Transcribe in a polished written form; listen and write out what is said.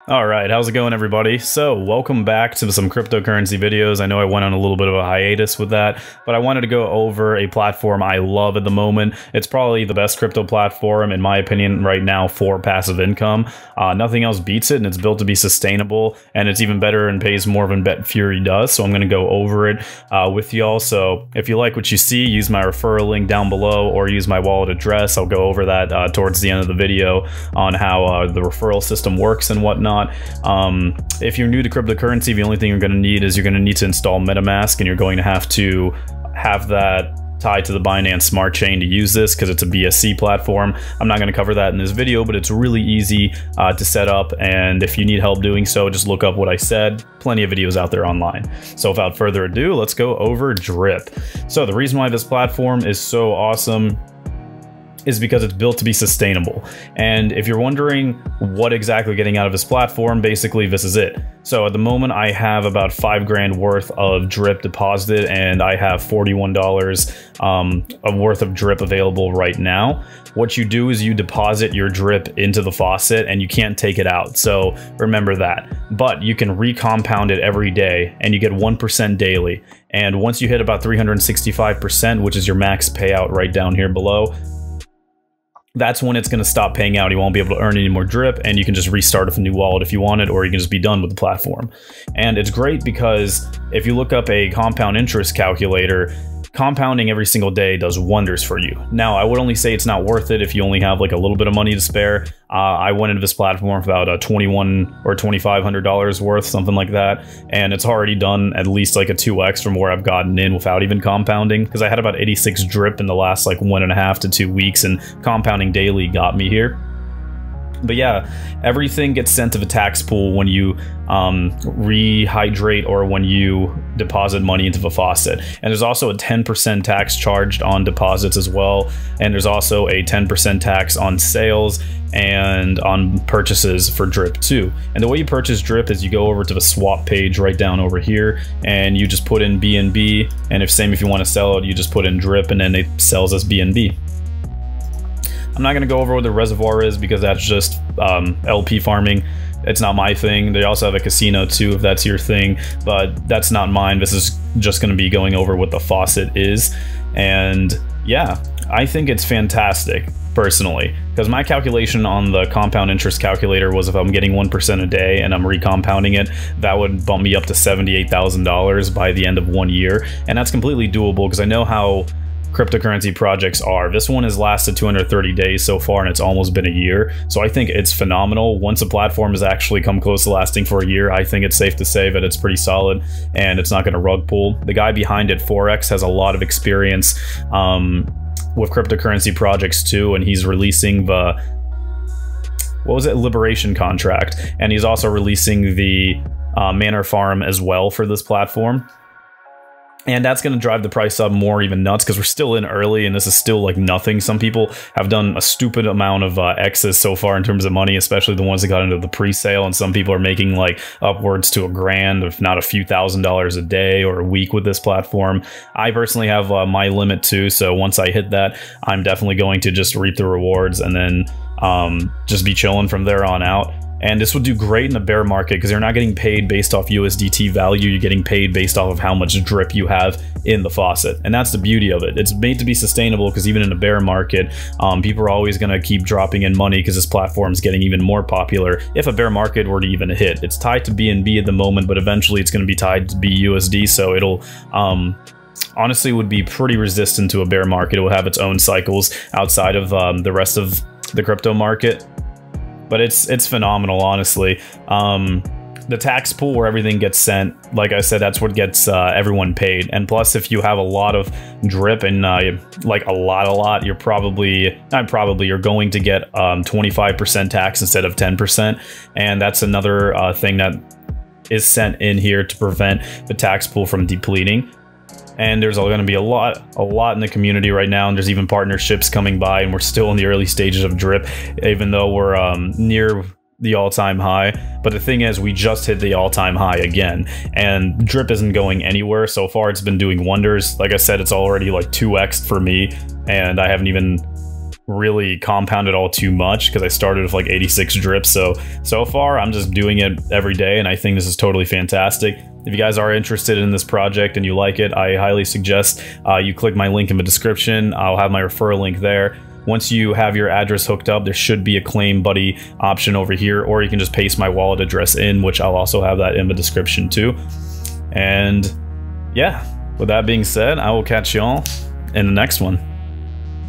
All right, how's it going, everybody? So welcome back to some cryptocurrency videos. I know I went on a little bit of a hiatus with that, but I wanted to go over a platform I love at the moment. It's probably the best crypto platform, in my opinion, right now for passive income. Nothing else beats it, and it's built to be sustainable, and it's even better and pays more than BetFury does. So I'm going to go over it with y'all. So if you like what you see, use my referral link down below or use my wallet address. I'll go over that towards the end of the video on how the referral system works and whatnot. If you're new to cryptocurrency, the only thing you're going to need is you're going to need to install MetaMask, and you're going to have that tied to the Binance Smart Chain to use this because it's a BSC platform. I'm not going to cover that in this video, but it's really easy to set up, and if you need help doing so, just look up what I said. Plenty of videos out there online. So without further ado, let's go over Drip. So the reason why this platform is so awesome is because it's built to be sustainable. And if you're wondering what exactly getting out of this platform, basically this is it. So at the moment I have about $5 grand worth of Drip deposited, and I have $41 of worth of Drip available right now. What you do is you deposit your Drip into the faucet and you can't take it out. So remember that. But you can recompound it every day and you get 1% daily. And once you hit about 365%, which is your max payout right down here below, that's when it's going to stop paying out. You won't be able to earn any more Drip, and you can just restart with a new wallet if you want it, or you can just be done with the platform. And it's great because if you look up a compound interest calculator, compounding every single day does wonders for you. Now, I would only say it's not worth it if you only have like a little bit of money to spare. I went into this platform for about $2,100 or $2,500 worth, something like that, and it's already done at least like a 2x from where I've gotten in without even compounding, because I had about 86 Drip in the last like 1.5 to 2 weeks, and compounding daily got me here. But yeah, everything gets sent to the tax pool when you rehydrate or when you deposit money into the faucet. And there's also a 10% tax charged on deposits as well. And there's also a 10% tax on sales and on purchases for Drip too. And the way you purchase Drip is you go over to the swap page right down over here, and you just put in BNB. And if you want to sell it, you just put in Drip, and then it sells as BNB. I'm not going to go over what the reservoir is because that's just LP farming. It's not my thing. They also have a casino too if that's your thing, but that's not mine. This is just going to be going over what the faucet is. And yeah, I think it's fantastic personally, because my calculation on the compound interest calculator was if I'm getting 1% a day and I'm recompounding it, that would bump me up to $78,000 by the end of 1 year. And that's completely doable because I know how cryptocurrency projects are. This one has lasted 230 days so far, and it's almost been a year. So I think it's phenomenal. Once a platform has actually come close to lasting for a year, I think it's safe to say that it's pretty solid and it's not going to rug pull. The guy behind it, Forex, has a lot of experience with cryptocurrency projects too, and he's releasing the Liberation contract, and he's also releasing the Manor Farm as well for this platform. And that's going to drive the price up more even nuts because we're still in early and this is still like nothing. Some people have done a stupid amount of X's so far in terms of money, especially the ones that got into the pre-sale. And some people are making like upwards to $1 grand, if not a few $1,000s a day or a week with this platform. I personally have my limit too. So once I hit that, I'm definitely going to just reap the rewards and then just be chilling from there on out. And this would do great in the bear market because you're not getting paid based off USDT value. You're getting paid based off of how much Drip you have in the faucet. And that's the beauty of it. It's made to be sustainable because even in a bear market, people are always going to keep dropping in money because this platform is getting even more popular if a bear market were to even hit. It's tied to BNB at the moment, but eventually it's going to be tied to BUSD. So it'll honestly would be pretty resistant to a bear market. It will have its own cycles outside of the rest of the crypto market. But it's phenomenal, honestly. The tax pool where everything gets sent, like I said, that's what gets everyone paid. And plus, if you have a lot of Drip and like a lot, you're you're going to get 25% tax instead of 10%. And that's another thing that is sent in here to prevent the tax pool from depleting. And there's going to be a lot in the community right now, and there's even partnerships coming by, and we're still in the early stages of Drip, even though we're near the all-time high. But the thing is, we just hit the all-time high again, and Drip isn't going anywhere. So far, it's been doing wonders. Like I said, it's already like 2x for me, and I haven't even really compound it all too much because I started with like 86 drips. So far I'm just doing it every day, and I think this is totally fantastic. If you guys are interested in this project and you like it, I highly suggest you click my link in the description. I'll have my referral link there. Once you have your address hooked up, there should be a claim buddy option over here, or you can just paste my wallet address in, which I'll also have that in the description too. And yeah, with that being said, I will catch y'all in the next one.